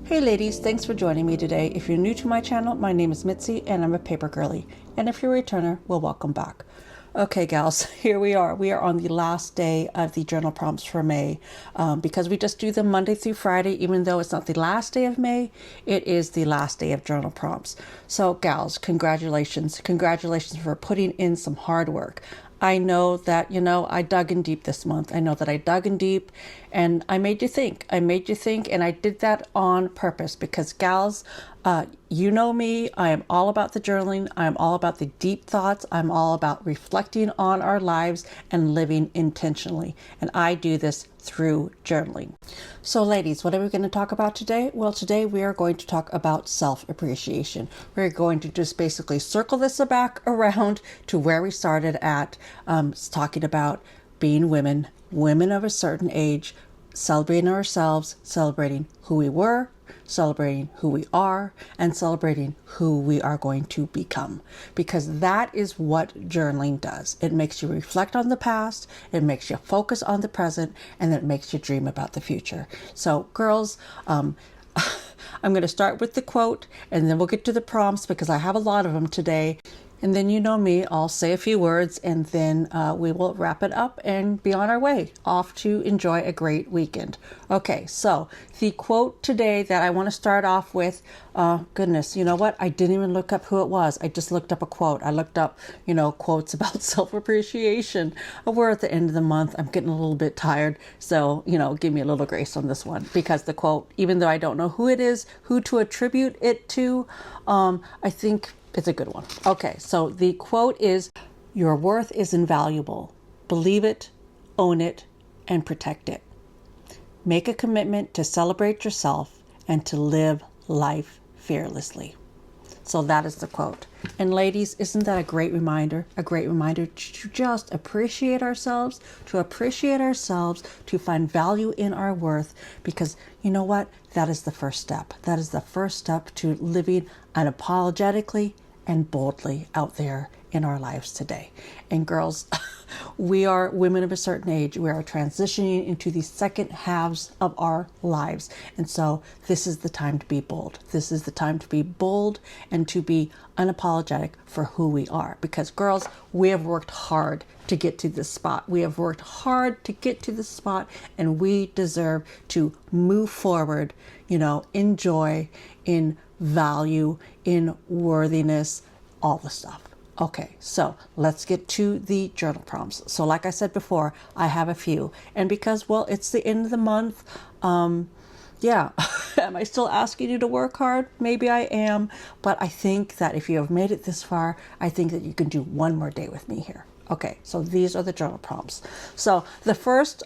Hey ladies, thanks for joining me today. If you're new to my channel, my name is Mitzi and I'm a paper girlie. And if you're a returner, well, welcome back. Okay, gals, here we are. We are on the last day of the journal prompts for May because we just do them Monday through Friday. Even though it's not the last day of May, it is the last day of journal prompts. So gals, congratulations. Congratulations for putting in some hard work. I know that, I dug in deep this month. I know that I dug in deep and I made you think. And I did that on purpose because gals, you know me, I am all about the journaling. I am all about the deep thoughts. I'm all about reflecting on our lives and living intentionally. And I do this through journaling. So ladies, what are we going to talk about today? Well, today we are going to talk about self-appreciation. We're going to just basically circle this back around to where we started at, talking about being women of a certain age, celebrating ourselves, celebrating who we were, celebrating who we are, and celebrating who we are going to become. Because that is what journaling does. It makes you reflect on the past, it makes you focus on the present, and it makes you dream about the future. So girls, I'm going to start with the quote, and then we'll get to the prompts because I have a lot of them today. And then you know me, I'll say a few words and then we will wrap it up and be on our way off to enjoy a great weekend. Okay, so the quote today that I want to start off with, goodness, you know what? I didn't even look up who it was. I just looked up a quote. I looked up, quotes about self-appreciation. We're at the end of the month. I'm getting a little bit tired. So, give me a little grace on this one because the quote, even though I don't know who it is, who to attribute it to, I think it's a good one. Okay, so the quote is, "Your worth is invaluable. Believe it, own it, and protect it. Make a commitment to celebrate yourself and to live life fearlessly." So that is the quote. And ladies, isn't that a great reminder? A great reminder to just appreciate ourselves, to find value in our worth, because you know what? That is the first step. That is the first step to living unapologetically and boldly out there in our lives today. And girls, we are women of a certain age. We are transitioning into the second halves of our lives. And so this is the time to be bold. This is the time to be bold and to be unapologetic for who we are. Because girls, we have worked hard to get to this spot. We have worked hard to get to this spot, and we deserve to move forward, in joy, in value, in worthiness, all the stuff. Okay, so let's get to the journal prompts. So like I said before, I have a few. And because, well, it's the end of the month, am I still asking you to work hard? Maybe I am. But I think that if you have made it this far, I think that you can do one more day with me here. Okay, so these are the journal prompts. So the first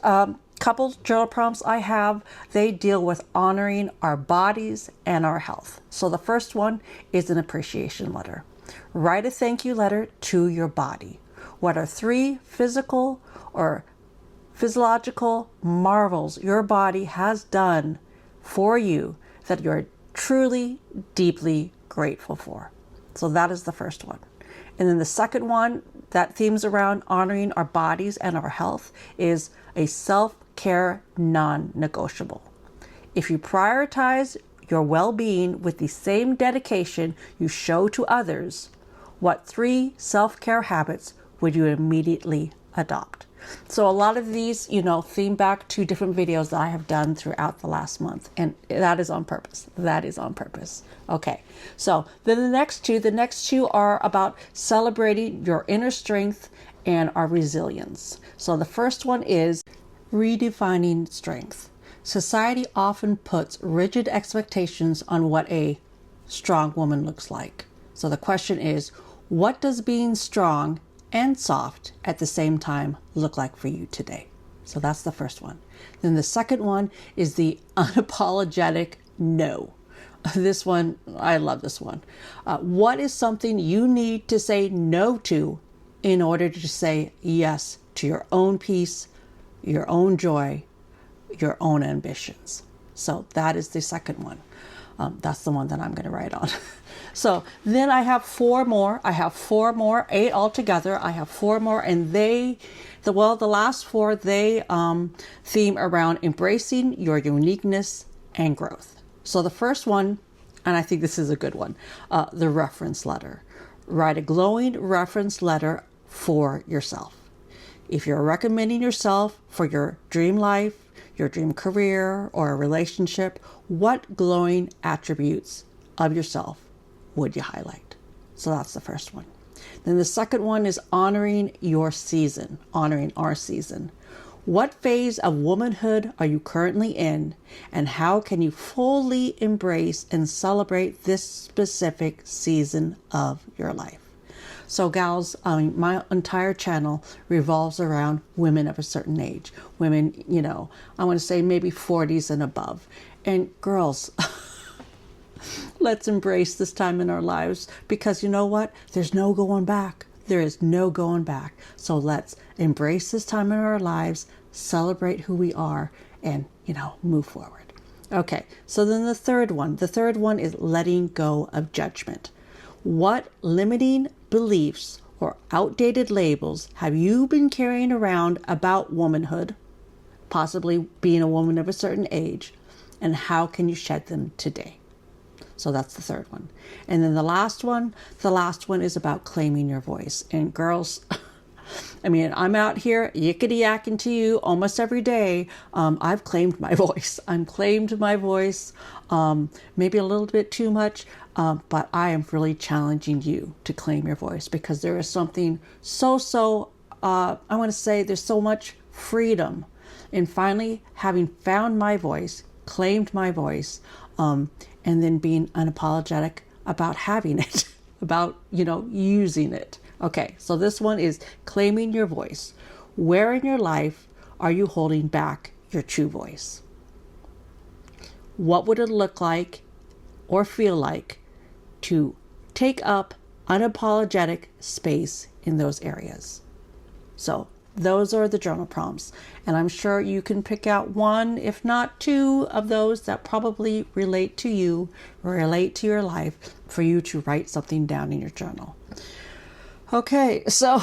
couple journal prompts I have, they deal with honoring our bodies and our health. So the first one is an appreciation letter. Write a thank you letter to your body. What are 3 physical or physiological marvels your body has done for you that you're truly, deeply grateful for? So that is the first one. And then the second one that themes around honoring our bodies and our health is a self-care non-negotiable. If you prioritize your well-being with the same dedication you show to others, what 3 self-care habits would you immediately adopt? So a lot of these, theme back to different videos that I have done throughout the last month. And that is on purpose. That is on purpose. Okay. So then the next two are about celebrating your inner strength and our resilience. So the first one is redefining strength. Society often puts rigid expectations on what a strong woman looks like. So the question is, what does being strong and soft at the same time look like for you today? So that's the first one. Then the second one is the unapologetic no. This one, I love this one. What is something you need to say no to in order to say yes to your own peace, your own joy, your own ambitions? So that is the second one. That's the one that I'm going to write on. So then I have 4 more. 8 altogether. I have 4 more, and the last 4, they theme around embracing your uniqueness and growth. So the first one, and I think this is a good one, the reference letter. Write a glowing reference letter for yourself. If you're recommending yourself for your dream life, your dream career, or a relationship, what glowing attributes of yourself would you highlight? So that's the first one. Then the second one is honoring your season, honoring our season. What phase of womanhood are you currently in, and how can you fully embrace and celebrate this specific season of your life? So gals, my entire channel revolves around women of a certain age. Women, I want to say maybe 40s and above. And girls, let's embrace this time in our lives, because you know what? There's no going back. There is no going back. So let's embrace this time in our lives, celebrate who we are, and, move forward. Okay, so then the third one is letting go of judgment. What limiting beliefs or outdated labels have you been carrying around about womanhood, possibly being a woman of a certain age, and how can you shed them today? So that's the third one. And then the last one is about claiming your voice. And girls, I'm out here yickety-yakking to you almost every day. I've claimed my voice. I'm claimed my voice, maybe a little bit too much, but I am really challenging you to claim your voice, because there is something I want to say there's so much freedom in finally having found my voice, claimed my voice, and then being unapologetic about having it, about, using it. Okay, so this one is claiming your voice. Where in your life are you holding back your true voice? What would it look like or feel like to take up unapologetic space in those areas? So those are the journal prompts, and I'm sure you can pick out one, if not two, of those that probably relate to you, relate to your life, for you to write something down in your journal. Okay, so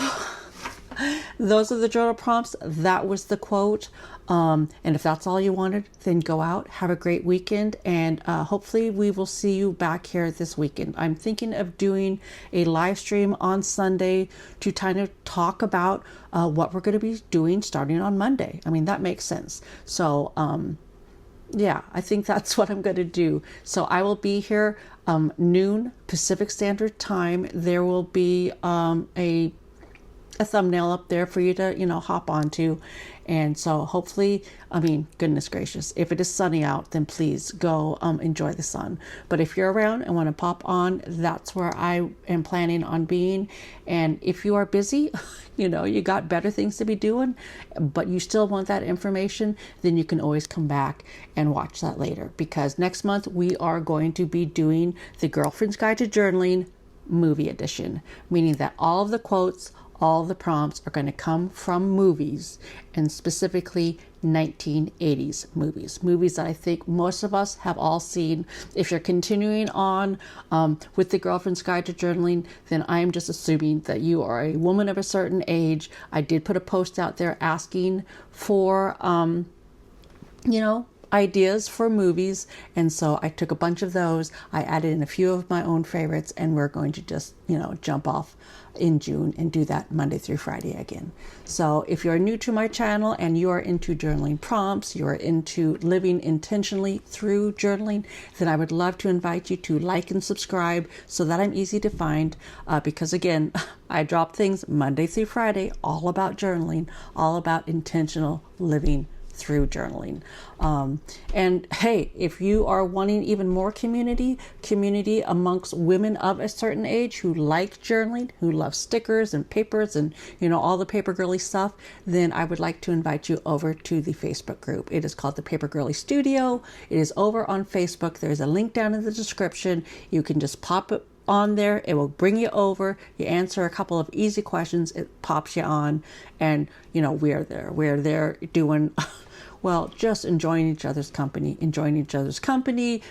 those are the journal prompts. That was the quote. And if that's all you wanted, then go out, have a great weekend, and hopefully we will see you back here this weekend. I'm thinking of doing a live stream on Sunday to kind of talk about what we're going to be doing starting on Monday. That makes sense. So, yeah, I think that's what I'm going to do. So I will be here noon Pacific Standard Time. There will be a thumbnail up there for you to, hop onto. And so hopefully, goodness gracious, if it is sunny out, then please go enjoy the sun. But if you're around and want to pop on, that's where I am planning on being. And if you are busy, you got better things to be doing, but you still want that information, then you can always come back and watch that later. Because next month we are going to be doing the Girlfriend's Guide to Journaling movie edition, meaning that all of the quotes, all the prompts are going to come from movies, and specifically 1980s movies that I think most of us have all seen. If you're continuing on with the Girlfriend's Guide to Journaling, then I'm just assuming that you are a woman of a certain age. I did put a post out there asking for ideas for movies, and so I took a bunch of those. I added in a few of my own favorites, and we're going to just jump off in June and do that Monday through Friday again. So if you're new to my channel and you are into journaling prompts, you are into living intentionally through journaling, then I would love to invite you to like and subscribe so that I'm easy to find, because again, I drop things Monday through Friday all about journaling, all about intentional living through journaling. And hey, if you are wanting even more community amongst women of a certain age who like journaling, who love stickers and papers and all the Paper Girlie stuff, then I would like to invite you over to the Facebook group. It is called the Paper Girlie Studio. It is over on Facebook. There's a link down in the description. You can just pop it on there. It will bring you over. You answer a couple of easy questions. It pops you on, and we're there doing Well, just enjoying each other's company,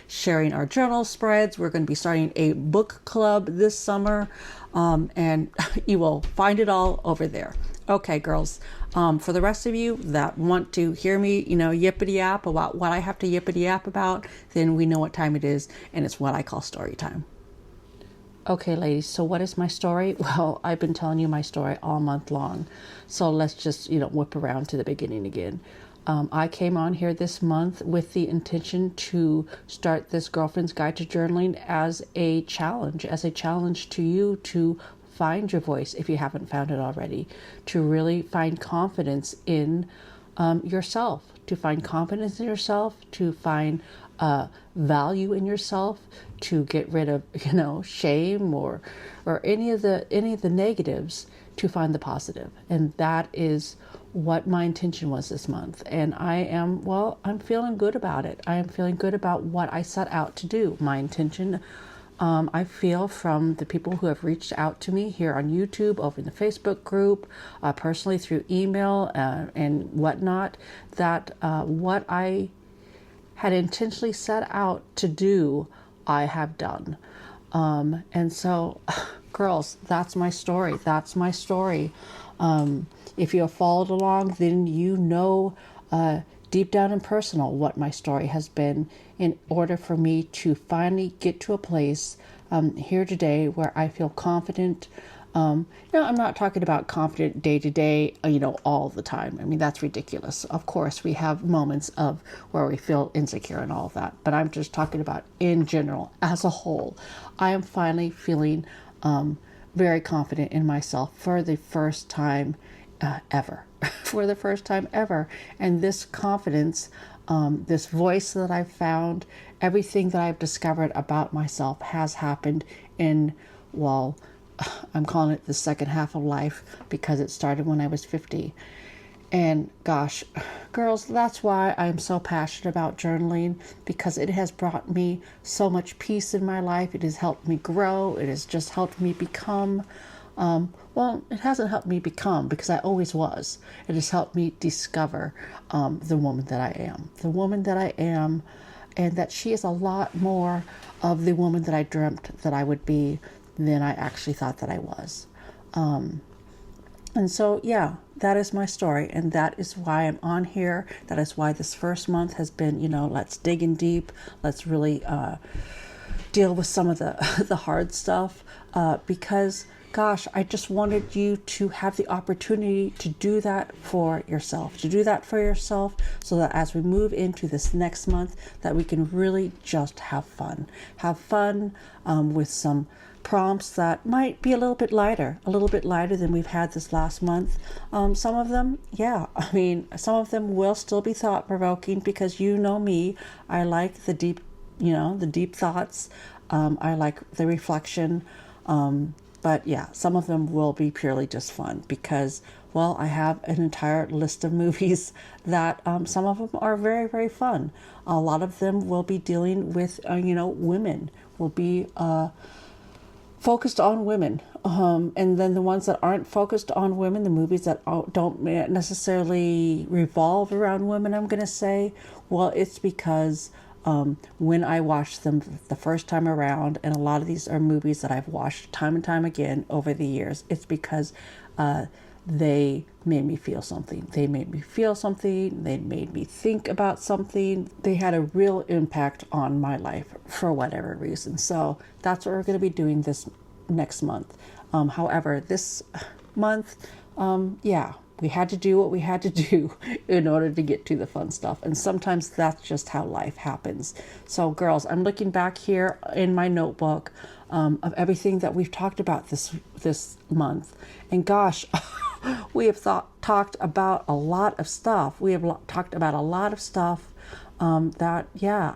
sharing our journal spreads. We're going to be starting a book club this summer, and you will find it all over there. Okay, girls, for the rest of you that want to hear me, yippity yap about what I have to yippity yap about, then we know what time it is, and it's what I call story time. Okay, ladies, so what is my story? Well, I've been telling you my story all month long. So let's just, whip around to the beginning again. I came on here this month with the intention to start this Girlfriend's Guide to Journaling as a challenge to you to find your voice if you haven't found it already, to really find confidence in yourself, to find value in yourself, to get rid of shame or any of the negatives, to find the positive. And that is what my intention was this month. And I'm feeling good about it. I am feeling good about what I set out to do. My intention, I feel from the people who have reached out to me here on YouTube, over in the Facebook group, personally through email and whatnot, that what I had intentionally set out to do, I have done. And so, girls, that's my story. If you have followed along, then deep down and personal what my story has been, in order for me to finally get to a place here today where I feel confident. I'm not talking about confident day to day, all the time. I mean, that's ridiculous. Of course, we have moments of where we feel insecure and all of that, but I'm just talking about in general, as a whole. I am finally feeling very confident in myself for the first time ever. For the first time ever. And this confidence, this voice that I've found, everything that I've discovered about myself has happened in, I'm calling it the second half of life, because it started when I was 50. And gosh, girls, that's why I'm so passionate about journaling, because it has brought me so much peace in my life. It has helped me grow. It has just helped me become, it hasn't helped me become, because I always was. It has helped me discover the woman that I am, and that she is a lot more of the woman that I dreamt that I would be than I actually thought that I was. And so, that is my story. And that is why I'm on here. That is why this first month has been, let's dig in deep. Let's really deal with some of the hard stuff. Because, gosh, I just wanted you to have the opportunity to do that for yourself. So that as we move into this next month, that we can really just have fun. With some prompts that might be a little bit lighter than we've had this last month. Some of them, some of them will still be thought-provoking, because me, I like the deep thoughts. I like the reflection. But some of them will be purely just fun, because, I have an entire list of movies that some of them are very, very fun. A lot of them will be dealing with, women, will be focused on women. And then the ones that aren't focused on women, the movies that don't necessarily revolve around women, I'm going to say, it's because when I watched them the first time around, and a lot of these are movies that I've watched time and time again over the years, it's because they made me feel something. They made me think about something. They had a real impact on my life for whatever reason. So that's what we're going to be doing this next month. However, this month, we had to do what we had to do in order to get to the fun stuff. And sometimes that's just how life happens. So girls, I'm looking back here in my notebook of everything that we've talked about this month. And gosh, we have talked about a lot of stuff. That,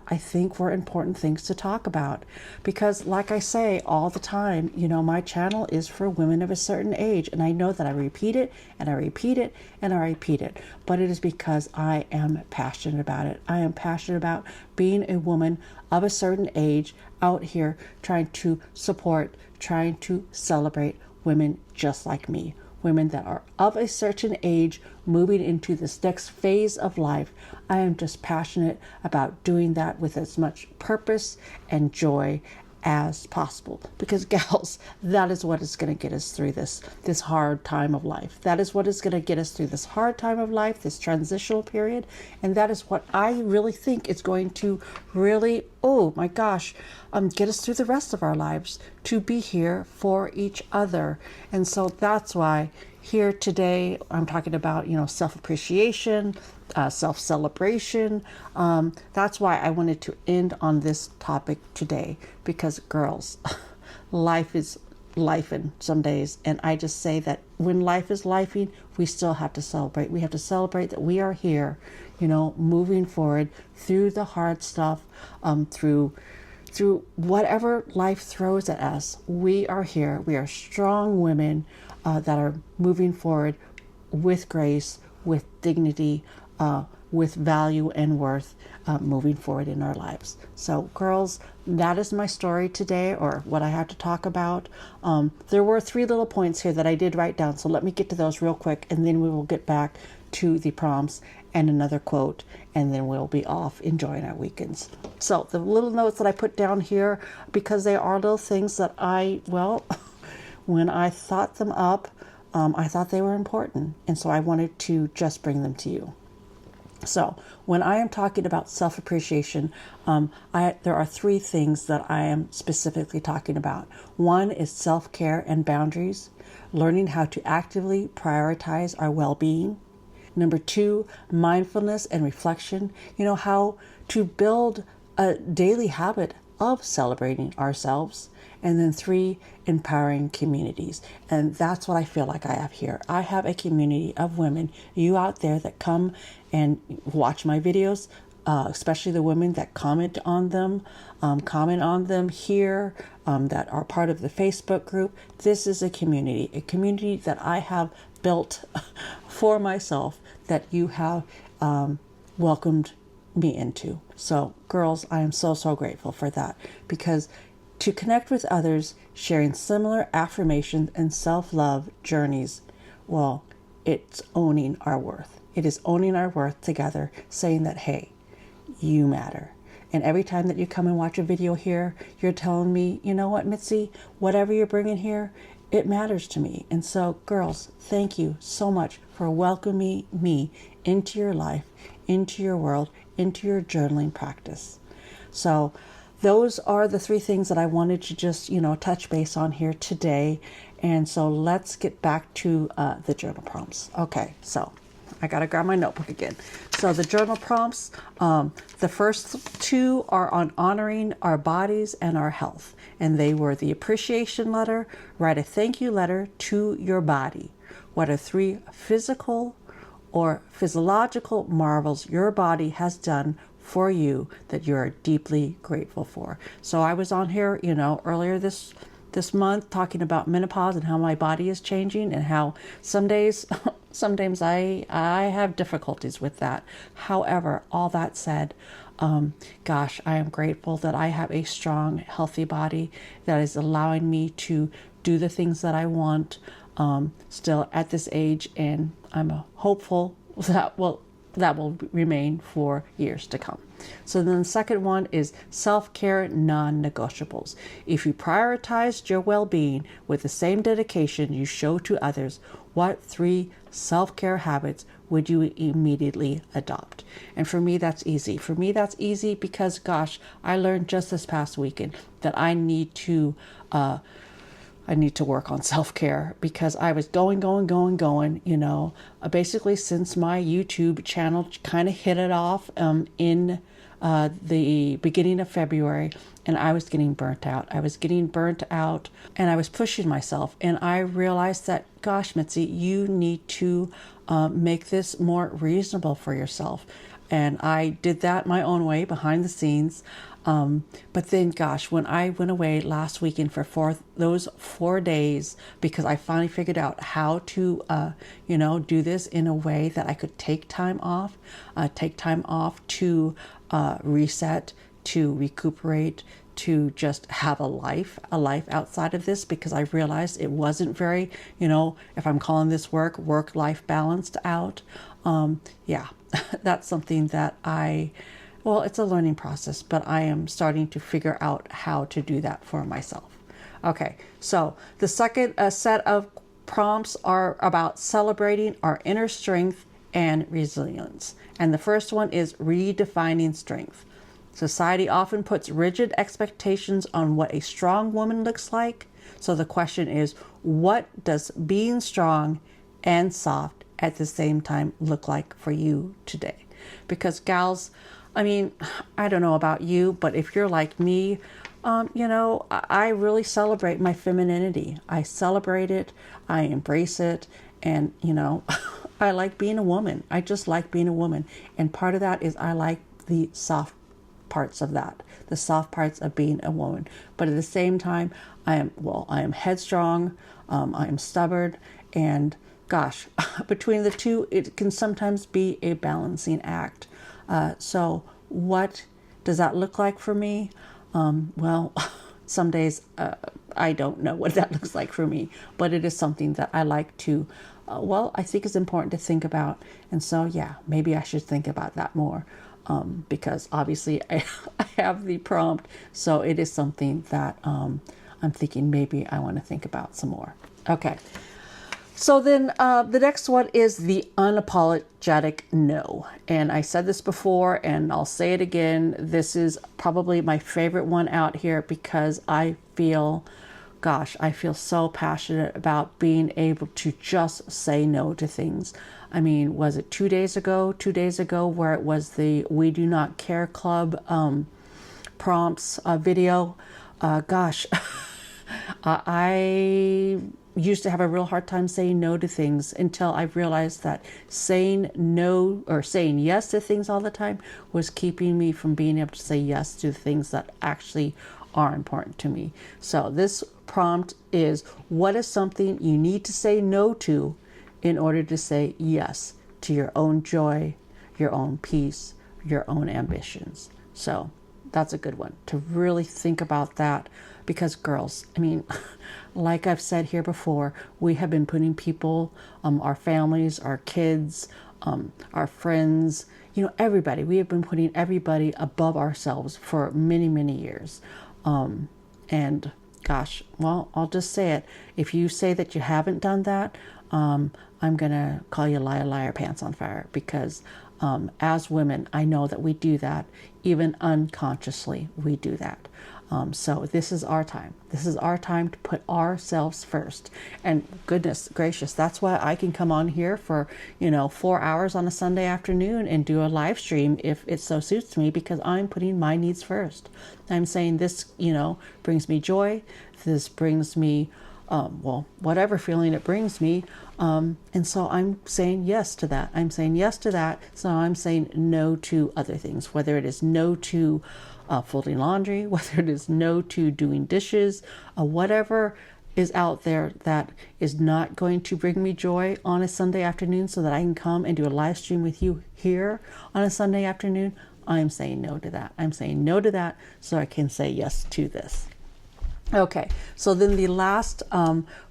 I think were important things to talk about. Because like I say all the time, my channel is for women of a certain age. And I know that I repeat it and I repeat it and I repeat it. But it is because I am passionate about it. I am passionate about being a woman of a certain age out here trying to support, trying to celebrate women just like me. women that are of a certain age moving into this next phase of life. I am just passionate about doing that with as much purpose and joy as possible, because gals, that is what is going to get us through this hard time of life. That is what is going to get us through this hard time of life, this transitional period. And that is what I really think is going to really, oh my gosh, get us through the rest of our lives, to be here for each other. And so that's why here today I'm talking about, self-appreciation, self-celebration. That's why I wanted to end on this topic today, because girls, life is lifing some days. And I just say that when life is lifing, we still have to celebrate. We have to celebrate that we are here, moving forward through the hard stuff, through whatever life throws at us. We are here. We are strong women that are moving forward with grace, with dignity, with value and worth, moving forward in our lives. So girls, that is my story today, or what I have to talk about. There were 3 little points here that I did write down. So let me get to those real quick, and then we will get back to the prompts and another quote, and then we'll be off enjoying our weekends. So the little notes that I put down here, because they are little things that when I thought them up, I thought they were important. And so I wanted to just bring them to you. So when I am talking about self-appreciation, there are 3 things that I am specifically talking about. One is self-care and boundaries, learning how to actively prioritize our well-being. Number 2, mindfulness and reflection, how to build a daily habit of celebrating ourselves. And then 3, empowering communities. And that's what I feel like I have here. I have a community of women, you out there, that come and watch my videos, especially the women that comment on them here, that are part of the Facebook group. This is a community that I have built for myself, that you have welcomed me into. So girls, I am so, so grateful for that, because to connect with others, sharing similar affirmations and self-love journeys, well, it's owning our worth. It is owning our worth together, saying that, hey, you matter. And every time that you come and watch a video here, you're telling me, you know what, Mitzi, whatever you're bringing here, it matters to me. And so, girls, thank you so much for welcoming me into your life, into your world, into your journaling practice. So those are the 3 things that I wanted to just, touch base on here today. And so let's get back to the journal prompts. Okay, so I got to grab my notebook again. So the journal prompts, the first 2 are on honoring our bodies and our health. And they were the appreciation letter, write a thank you letter to your body. What are 3 physical or physiological marvels your body has done for you that you are deeply grateful for? So I was on here, earlier this month talking about menopause and how my body is changing, and how some days I have difficulties with that. However, all that said, gosh, I am grateful that I have a strong, healthy body that is allowing me to do the things that I want, still at this age, and I'm hopeful that will remain for years to come. So then the second one is self-care non-negotiables. If you prioritized your well-being with the same dedication you show to others, what 3 self-care habits would you immediately adopt? And for me, that's easy. Because, gosh, I learned just this past weekend that I need to work on self-care, because I was going, basically since my YouTube channel kind of hit it off in the beginning of February, and I was getting burnt out. And I was pushing myself, and I realized that, gosh, Mitzi, you need to make this more reasonable for yourself. And I did that my own way behind the scenes. But then, gosh, when I went away last weekend for those 4 days, because I finally figured out how to, do this in a way that I could take time off to reset, to recuperate, to just have a life outside of this, because I realized it wasn't very, if I'm calling this work-life balanced out. Yeah, that's something that well, it's a learning process, but I am starting to figure out how to do that for myself. Okay, so the second set of prompts are about celebrating our inner strength and resilience. And the first one is redefining strength. Society often puts rigid expectations on what a strong woman looks like. So the question is, what does being strong and soft at the same time look like for you today? Because gals, I mean, I don't know about you, but if you're like me, I really celebrate my femininity. I celebrate it. I embrace it. And, I like being a woman. I just like being a woman. And part of that is I like the soft parts of that, the soft parts of being a woman. But at the same time, I am headstrong. I am stubborn. And gosh, between the two, it can sometimes be a balancing act. So what does that look like for me? Well, some days I don't know what that looks like for me, but it is something that I like to, I think is important to think about. And so, yeah, maybe I should think about that more, because obviously I have the prompt. So it is something that I'm thinking maybe I want to think about some more. Okay. So then the next one is the unapologetic no. And I said this before and I'll say it again. This is probably my favorite one out here, because I feel so passionate about being able to just say no to things. I mean, was it 2 days ago where it was the We Do Not Care Club prompts video? I used to have a real hard time saying no to things until I realized that saying no or saying yes to things all the time was keeping me from being able to say yes to things that actually are important to me. So this prompt is, what is something you need to say no to in order to say yes to your own joy, your own peace, your own ambitions? So that's a good one to really think about that, because girls, I mean, like I've said here before, we have been putting people, our families, our kids, our friends, everybody. We have been putting everybody above ourselves for many, many years. And gosh, well, I'll just say it. If you say that you haven't done that, I'm going to call you liar, liar, pants on fire, because as women, I know that we do that. Even unconsciously, we do that. So this is our time. This is our time to put ourselves first. And goodness gracious, that's why I can come on here for, 4 hours on a Sunday afternoon and do a live stream if it so suits me, because I'm putting my needs first. I'm saying this, brings me joy. This brings me, whatever feeling it brings me. And so I'm saying yes to that. I'm saying yes to that. So I'm saying no to other things, whether it is no to folding laundry, whether it is no to doing dishes, whatever is out there that is not going to bring me joy on a Sunday afternoon so that I can come and do a live stream with you here on a Sunday afternoon. I'm saying no to that. I'm saying no to that so I can say yes to this. Okay, so then the last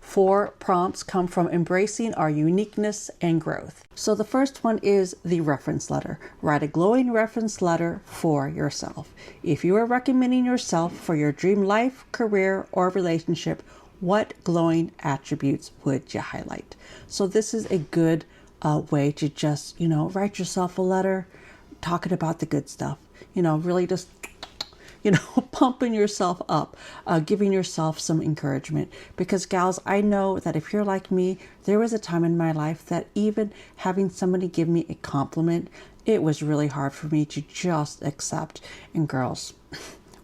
4 prompts come from embracing our uniqueness and growth. So the first one is the reference letter. Write a glowing reference letter for yourself. If you are recommending yourself for your dream life, career, or relationship, what glowing attributes would you highlight? So this is a good way to just, write yourself a letter talking about the good stuff. Really just pumping yourself up, giving yourself some encouragement. Because gals, I know that if you're like me, there was a time in my life that even having somebody give me a compliment, it was really hard for me to just accept. And girls,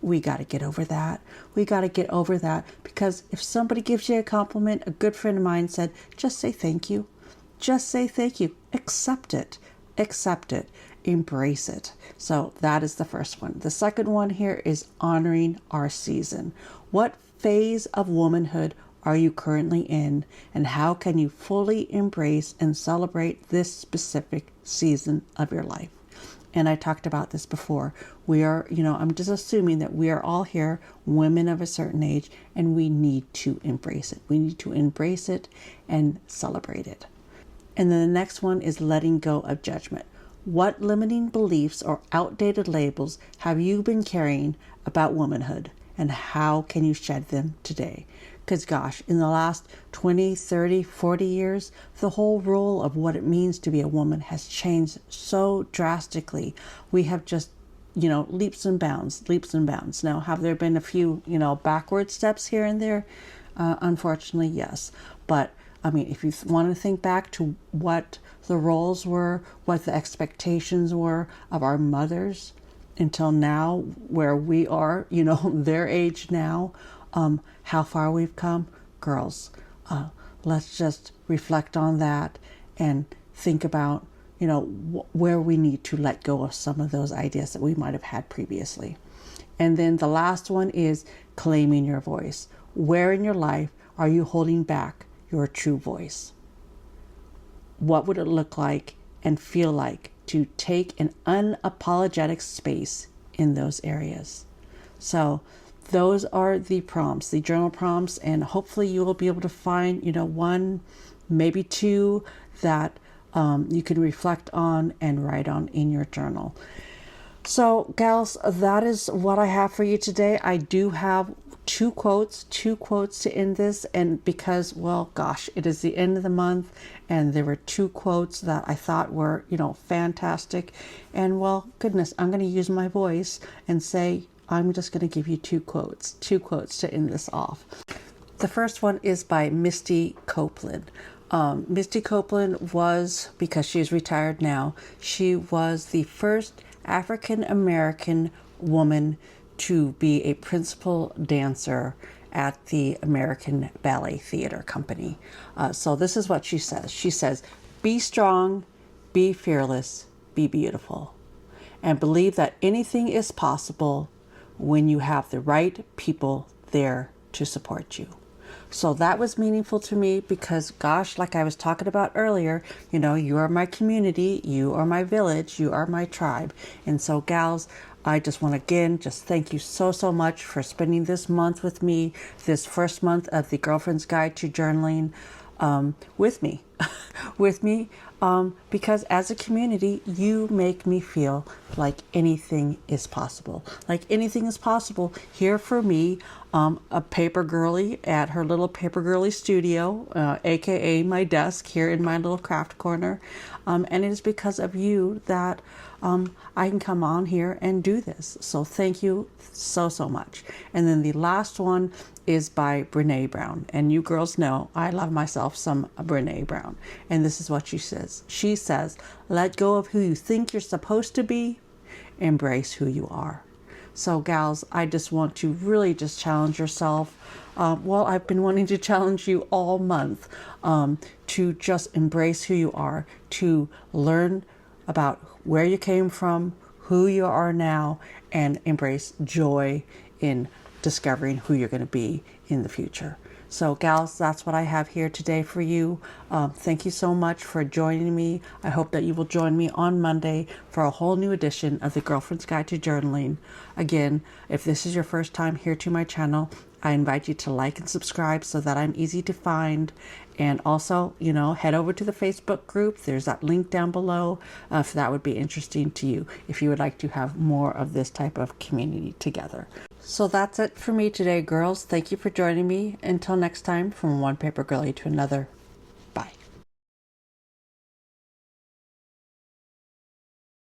we got to get over that. We got to get over that, because if somebody gives you a compliment, a good friend of mine said, just say thank you. Just say thank you. Accept it. Accept it. Embrace it. So that is the first one. The second one here is honoring our season. What phase of womanhood are you currently in, and how can you fully embrace and celebrate this specific season of your life? And I talked about this before. We are, I'm just assuming that we are all here, women of a certain age, and we need to embrace it. We need to embrace it and celebrate it. And then the next one is letting go of judgment. What limiting beliefs or outdated labels have you been carrying about womanhood, and how can you shed them today? Because gosh, in the last 20, 30, 40 years, the whole role of what it means to be a woman has changed so drastically. We have just, leaps and bounds, leaps and bounds. Now, have there been a few, backward steps here and there? Unfortunately, yes. But I mean, if you want to think back to what the roles were, what the expectations were of our mothers until now, where we are, their age now, how far we've come, girls, let's just reflect on that and think about, where we need to let go of some of those ideas that we might have had previously. And then the last one is claiming your voice. Where in your life are you holding back your true voice? What would it look like and feel like to take an unapologetic space in those areas? So those are the prompts, the journal prompts, and hopefully you will be able to find, one, maybe two that you can reflect on and write on in your journal. So, gals, that is what I have for you today. I do have two quotes to end this, and because, well, gosh, it is the end of the month, and there were two quotes that I thought were, fantastic, and well, goodness, I'm going to use my voice and say, I'm just going to give you two quotes to end this off. The first one is by Misty Copeland. Misty Copeland was, because she's retired now, she was the first African American woman to be a principal dancer at the American Ballet Theater Company. So this is what she says. She says, be strong, be fearless, be beautiful, and believe that anything is possible when you have the right people there to support you. So that was meaningful to me because, gosh, like I was talking about earlier, you are my community, you are my village, you are my tribe. And so, gals, I just want to again just thank you so much for spending this month with me, this first month of the Girlfriend's Guide to Journaling with me. Because as a community, you make me feel like anything is possible. Like anything is possible here for me, a paper girly at her little Paper Girlie studio, aka my desk here in my little craft corner. And it is because of you that I can come on here and do this. So thank you so much. And then the last one is by Brene Brown. And you girls know I love myself some Brene Brown. And this is what she says. She says, let go of who you think you're supposed to be. Embrace who you are. So, gals, I just want to really just challenge yourself. I've been wanting to challenge you all month to just embrace who you are, to learn about where you came from, who you are now, and embrace joy in discovering who you're going to be in the future. So, gals, that's what I have here today for you. Thank you so much for joining me. I hope that you will join me on Monday for a whole new edition of the Girlfriend's Guide to Journaling. Again, if this is your first time here to my channel, I invite you to like and subscribe so that I'm easy to find. And also, head over to the Facebook group. There's that link down below if that would be interesting to you, if you would like to have more of this type of community together. So that's it for me today, girls. Thank you for joining me. Until next time, from one paper girlie to another.